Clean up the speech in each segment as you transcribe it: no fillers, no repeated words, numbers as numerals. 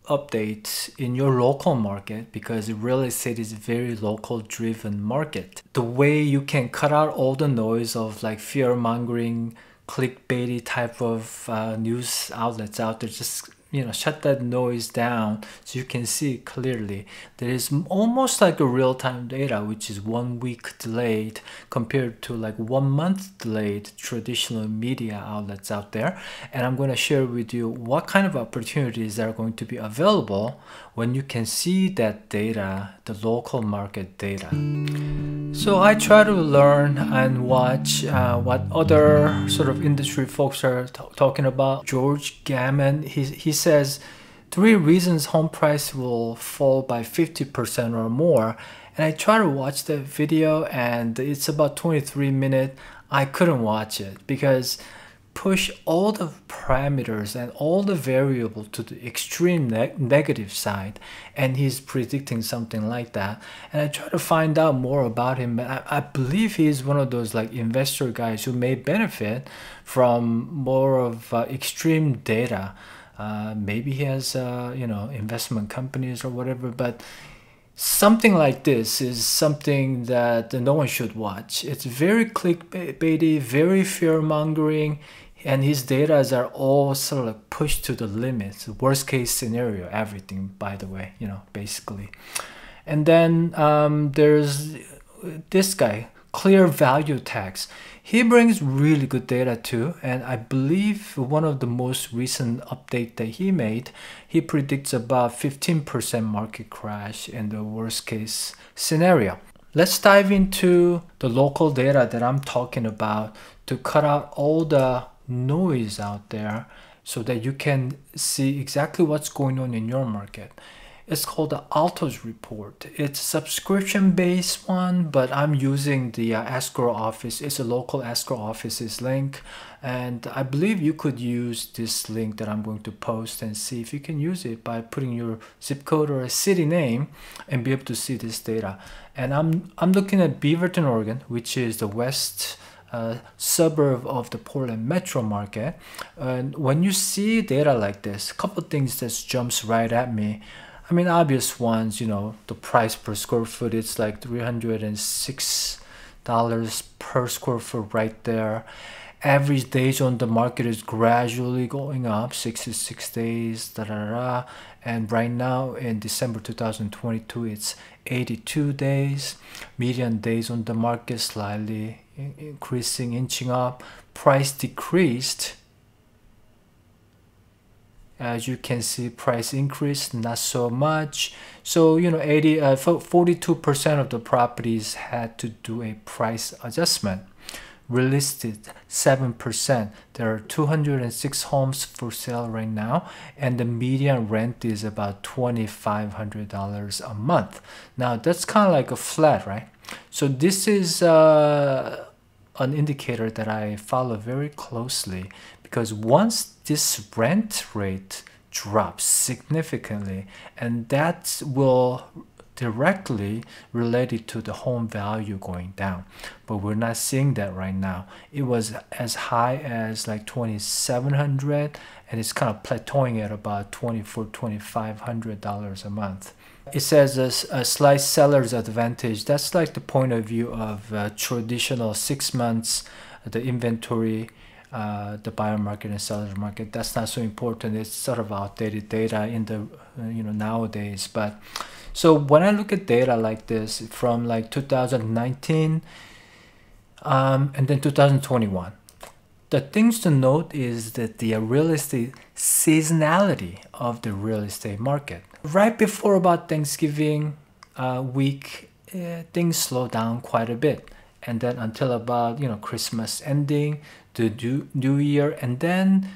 updates in your local market, because real estate is a very local driven market. The way you can cut out all the noise of like fear mongering, clickbaity type of news outlets out there, just shut that noise down so you can see clearly. There is almost like a real-time data, which is 1 week delayed compared to like 1 month delayed traditional media outlets out there. And I'm going to share with you what kind of opportunities are going to be available when you can see that data, the local market data. So I try to learn and watch what other sort of industry folks are talking about. George Gammon, he says 3 reasons home price will fall by 50% or more. And I try to watch the video, and it's about 23 minutes. I couldn't watch it because push all the parameters and all the variables to the extreme negative side, and he's predicting something like that. And I try to find out more about him. I believe he's one of those like investor guys who may benefit from more of extreme data. Maybe he has investment companies or whatever, but something like this is something that no one should watch. It's very clickbaity, very fear-mongering, and his data are all sort of like pushed to the limits. Worst case scenario, everything, by the way, basically. And then there's this guy, Clear Value Tax. He brings really good data too, and I believe one of the most recent update that he made, he predicts about 15% market crash in the worst case scenario. Let's dive into the local data that I'm talking about to cut out all the noise out there so that you can see exactly what's going on in your market. It's called the Altos report. It's a subscription-based one, but I'm using the escrow office. It's a local escrow office's link, and I believe you could use this link that I'm going to post and see if you can use it by putting your zip code or a city name and be able to see this data. And I'm looking at Beaverton, Oregon, which is the west suburb of the Portland metro market. And when you see data like this, a couple of things that jumps right at me. I mean, obvious ones, the price per square foot, it's like $306 per square foot right there. Average days on the market is gradually going up, 66 days, and right now in December 2022, it's 82 days. Median days on the market slightly increasing, inching up. Price decreased. As you can see, price increased, not so much. So 42% of the properties had to do a price adjustment. Relisted 7%. There are 206 homes for sale right now, and the median rent is about $2,500 a month. Now that's kind of like a flat, right? So this is an indicator that I follow very closely, because once this rent rate drops significantly, and that will directly related to the home value going down, but we're not seeing that right now. It was as high as like $2,700, and it's kind of plateauing at about $2,500 a month. It says a slight seller's advantage. That's like the point of view of traditional 6 months, the inventory, the buyer market and seller market. That's not so important. It's sort of outdated data in the nowadays. But so when I look at data like this from like 2019 and then 2021, the things to note is that the real estate seasonality of the real estate market. Right before about Thanksgiving week, things slow down quite a bit, and then until about Christmas ending, the New Year, and then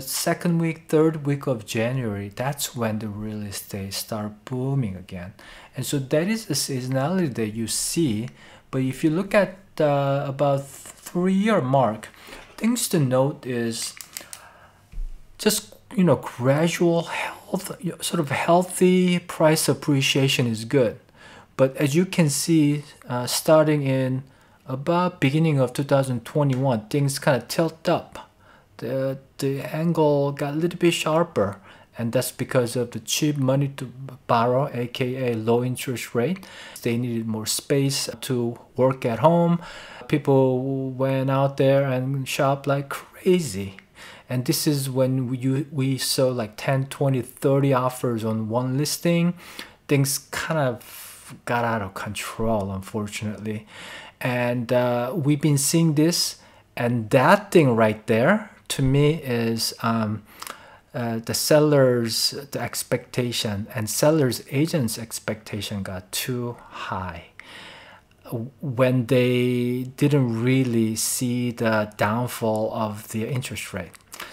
second week, third week of January, that's when the real estate start booming again. And so that is the seasonality that you see. But if you look at about 3-year mark, things to note is just gradual sort of healthy price appreciation is good. But as you can see, starting in about beginning of 2021, things kind of tilt up. The angle got a little bit sharper, And that's because of the cheap money to borrow, aka low interest rate. They needed more space to work at home. People went out there and shop like crazy. And this is when we saw like 10, 20, 30 offers on one listing. Things kind of got out of control, unfortunately. And we've been seeing this, and that thing right there to me is the seller's expectation and seller's agent's expectation got too high when they didn't really see the downfall of the interest rate.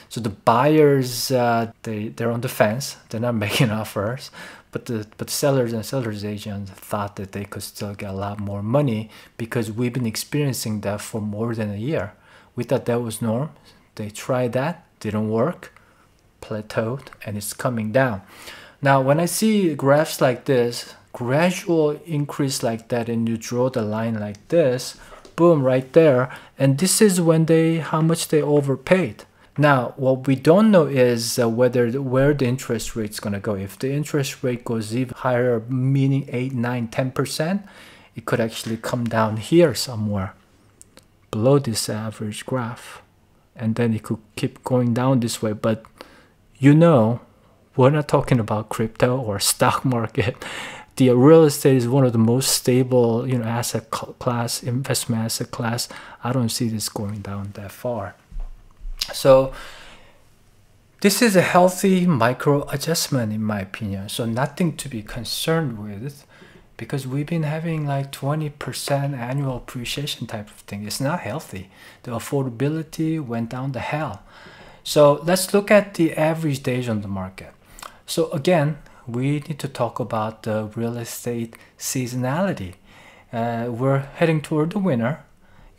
So the buyers, they're on the fence. They're not making offers, but sellers and sellers agents thought that they could still get a lot more money because we've been experiencing that for more than a year. We thought that was norm. They tried that, didn't work, plateaued, and it's coming down. Now, when I see graphs like this, gradual increase like that, and you draw the line like this, boom, right there, and this is when how much they overpaid. Now, what we don't know is where the interest rate is going to go. If the interest rate goes even higher, meaning 8, 9, 10%, it could actually come down here somewhere below this average graph. And then it could keep going down this way. But you know, we're not talking about crypto or stock market. The real estate is one of the most stable, asset class, investment asset class. I don't see this going down that far. So this is a healthy micro adjustment in my opinion. So nothing to be concerned with, because we've been having like 20% annual appreciation type of thing. It's not healthy. The affordability went down the hell. So let's look at the average days on the market. So again, we need to talk about the real estate seasonality. We're heading toward the winter.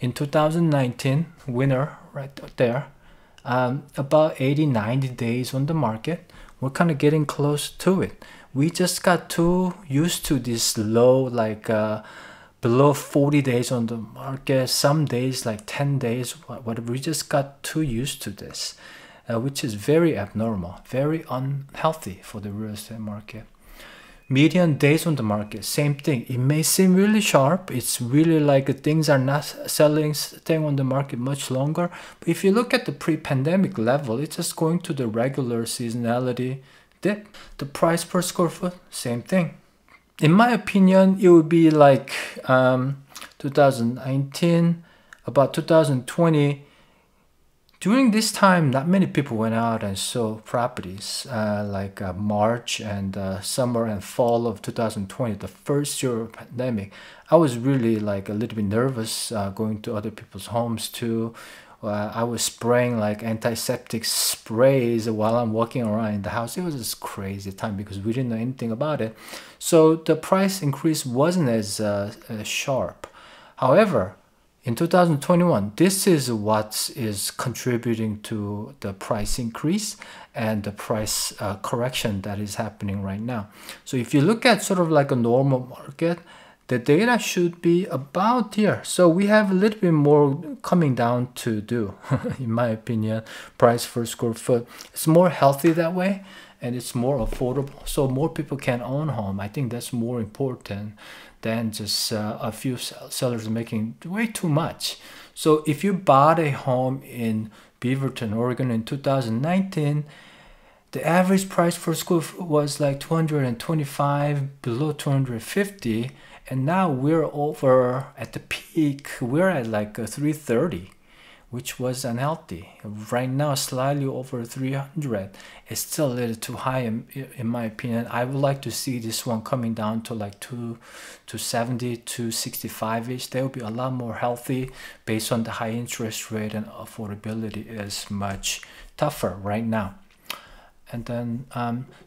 In 2019, winter right there. About 80, 90 days on the market. We're kind of getting close to it. We just got too used to this low, like below 40 days on the market, some days like 10 days, whatever. We just got too used to this, which is very abnormal, very unhealthy for the real estate market. Median days on the market, same thing. It may seem really sharp. It's really like things are not staying on the market much longer. But if you look at the pre-pandemic level, it's just going to the regular seasonality dip. The price per square foot, same thing. In my opinion, it would be like 2019, about 2020. During this time, not many people went out and saw properties, like March and summer and fall of 2020, the first year of pandemic. I was really like a little bit nervous going to other people's homes too. I was spraying like antiseptic sprays while I'm walking around in the house. It was just crazy time because we didn't know anything about it. So the price increase wasn't as sharp. However, in 2021, this is what is contributing to the price increase and the price correction that is happening right now. So if you look at sort of like a normal market, the data should be about here. So we have a little bit more coming down to do, in my opinion. Price per square foot. It's more healthy that way, and it's more affordable. So more people can own home. I think that's more important than just a few sellers making way too much. So if you bought a home in Beaverton, Oregon in 2019, the average price per square foot was like 225, below 250. And now we're over at the peak, we're at like 330, which was unhealthy. Right now, slightly over 300. It's still a little too high in my opinion. I would like to see this one coming down to like 270, 265-ish. That would be a lot more healthy based on the high interest rate, and affordability is much tougher right now. And then,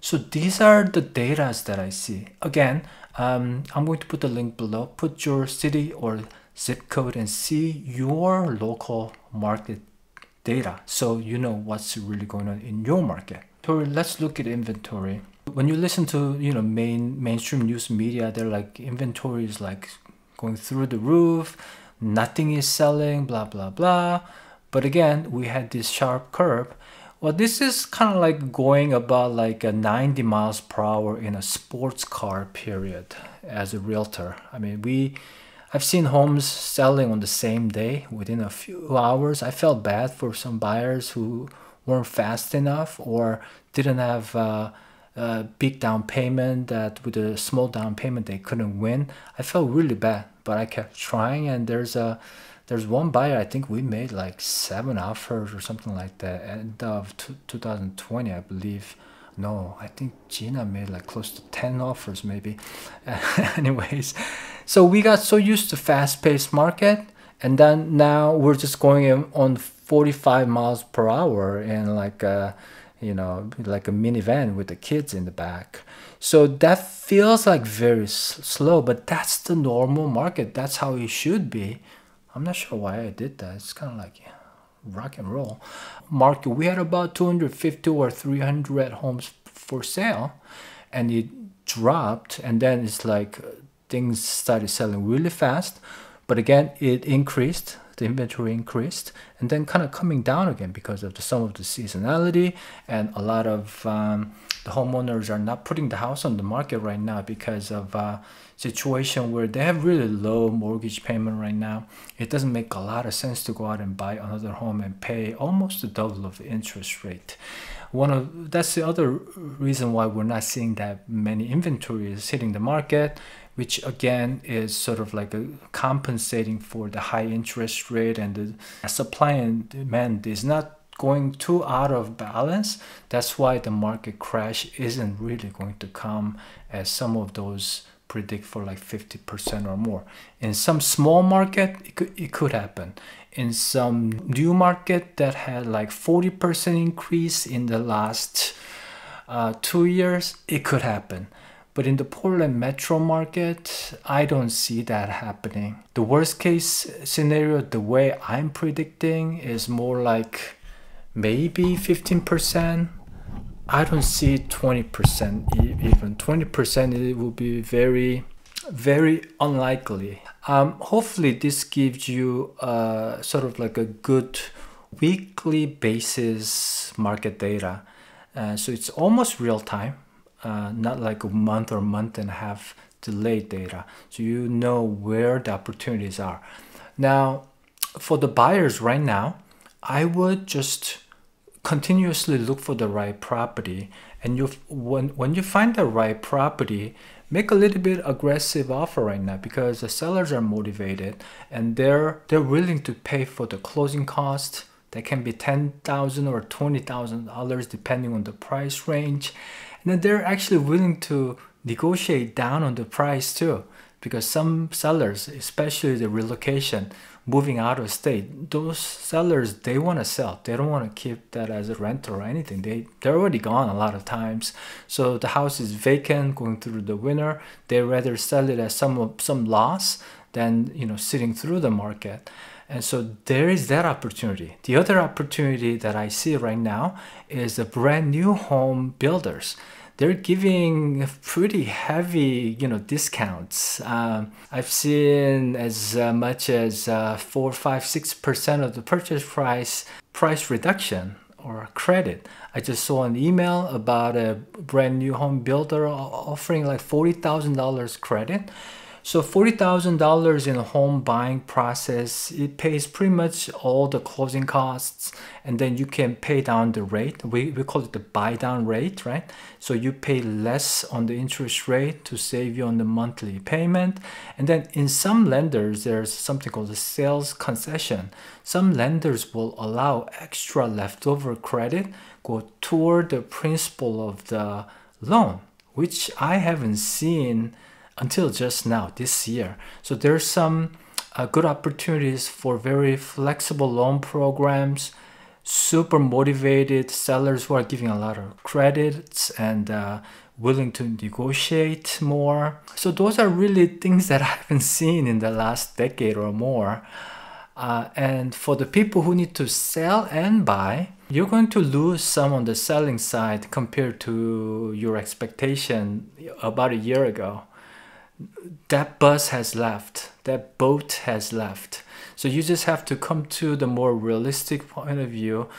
so these are the data that I see. Again, I'm going to put the link below. Put your city or zip code and see your local market data, so you know what's really going on in your market. So let's look at inventory. When you listen to mainstream news media, they're like inventory is like going through the roof, nothing is selling, blah blah blah. But again, we had this sharp curve. Well, this is kind of like going about like a 90 miles per hour in a sports car period as a realtor. I mean, I've seen homes selling on the same day within a few hours. I felt bad for some buyers who weren't fast enough or didn't have a big down payment, that with a small down payment they couldn't win. I felt really bad, but I kept trying, and there's one buyer, I think we made like 7 offers or something like that, end of 2020, I believe. No, I think Gina made like close to 10 offers maybe. Anyways, so we got so used to fast-paced market, and then now we're just going on 45 miles per hour in like a, like a minivan with the kids in the back. So that feels like very slow, but that's the normal market. That's how it should be. I'm not sure why I did that. It's kind of like rock and roll market. We had about 250 or 300 homes for sale, and it dropped, and then it's like things started selling really fast, but again it increased, the inventory increased, and then kind of coming down again because of some of the seasonality, and a lot of the homeowners are not putting the house on the market right now because of situation where they have really low mortgage payment right now. It doesn't make a lot of sense to go out and buy another home and pay almost the double of the interest rate. That's the other reason why we're not seeing that many inventories hitting the market, which again is sort of like compensating for the high interest rate, and the supply and demand is not going too out of balance. That's why the market crash isn't really going to come as some of those predict for like 50% or more. In some small market, it could happen. In some new market that had like 40% increase in the last 2 years, it could happen. But in the Portland metro market, I don't see that happening. The worst case scenario, the way I'm predicting, is more like maybe 15%. I don't see 20%, even 20%. It will be very, very unlikely. Hopefully this gives you sort of like a good weekly basis market data. So it's almost real time, not like a month or month and a half delayed data. So you know where the opportunities are. Now, for the buyers right now, I would just continuously look for the right property, and when you find the right property, make a little bit aggressive offer right now, because the sellers are motivated and they're willing to pay for the closing cost. That can be $10,000 or $20,000 depending on the price range, and then they're actually willing to negotiate down on the price too, because some sellers, especially the relocation, moving out of state, those sellers, they want to sell. They don't want to keep that as a rental or anything. They're already gone a lot of times. So the house is vacant going through the winter. They rather sell it as some loss than sitting through the market. And so there is that opportunity. The other opportunity that I see right now is the brand new home builders. They're giving pretty heavy, discounts. I've seen as much as 4, 5, 6% of the purchase price reduction or credit. I just saw an email about a brand new home builder offering like $40,000 credit. So $40,000 in a home buying process, it pays pretty much all the closing costs, and then you can pay down the rate. We call it the buy down rate, right? So you pay less on the interest rate to save you on the monthly payment. And then in some lenders, there's something called the sales concession. Some lenders will allow extra leftover credit go toward the principal of the loan, which I haven't seen until just now this year. So there's some good opportunities for very flexible loan programs, super motivated sellers who are giving a lot of credits and willing to negotiate more. So those are really things that I haven't seen in the last decade or more. And for the people who need to sell and buy, you're going to lose some on the selling side compared to your expectation about a year ago. That bus has left, that boat has left. So you just have to come to the more realistic point of view.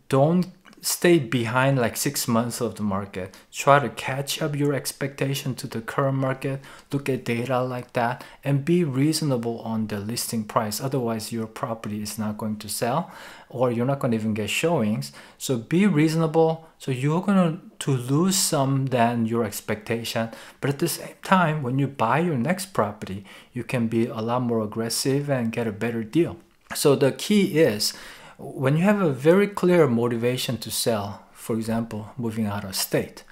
Don't stay behind like 6 months of the market. Try to catch up your expectation to the current market. Look at data like that and be reasonable on the listing price. Otherwise, your property is not going to sell or you're not going to even get showings. So be reasonable. So you're going to lose some than your expectation. But at the same time, when you buy your next property, you can be a lot more aggressive and get a better deal. So the key is, when you have a very clear motivation to sell, for example, moving out of state,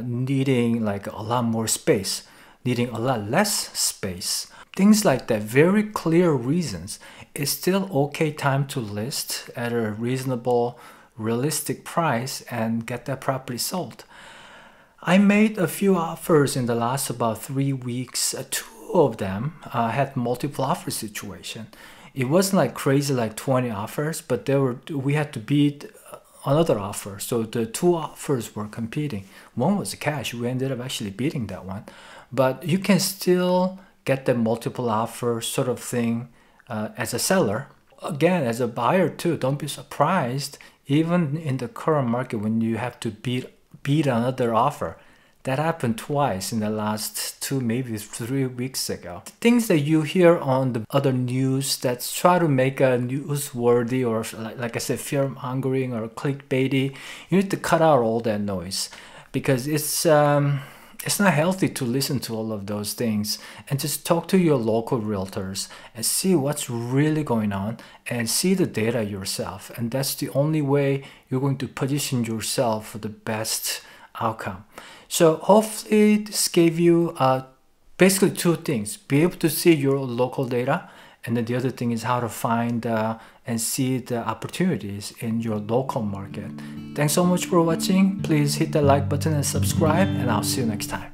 needing like a lot more space, needing a lot less space, things like that, very clear reasons, it's still okay time to list at a reasonable, realistic price and get that property sold. I made a few offers in the last about 3 weeks. Two of them had multiple offer situation. It wasn't like crazy like 20 offers, but we had to beat another offer. So the two offers were competing. One was cash. We ended up actually beating that one. But you can still get the multiple offer sort of thing as a seller. Again, as a buyer too, don't be surprised even in the current market when you have to beat another offer. That happened twice in the last 2, maybe 3 weeks ago. The things that you hear on the other news that try to make a newsworthy or like I said, fear-mongering or clickbaity, you need to cut out all that noise because it's not healthy to listen to all of those things, and just talk to your local realtors and see what's really going on and see the data yourself. And that's the only way you're going to position yourself for the best outcome. So hopefully this gave you basically two things: be able to see your local data, and then the other thing is how to find and see the opportunities in your local market. Thanks so much for watching. Please hit the like button and subscribe, and I'll see you next time.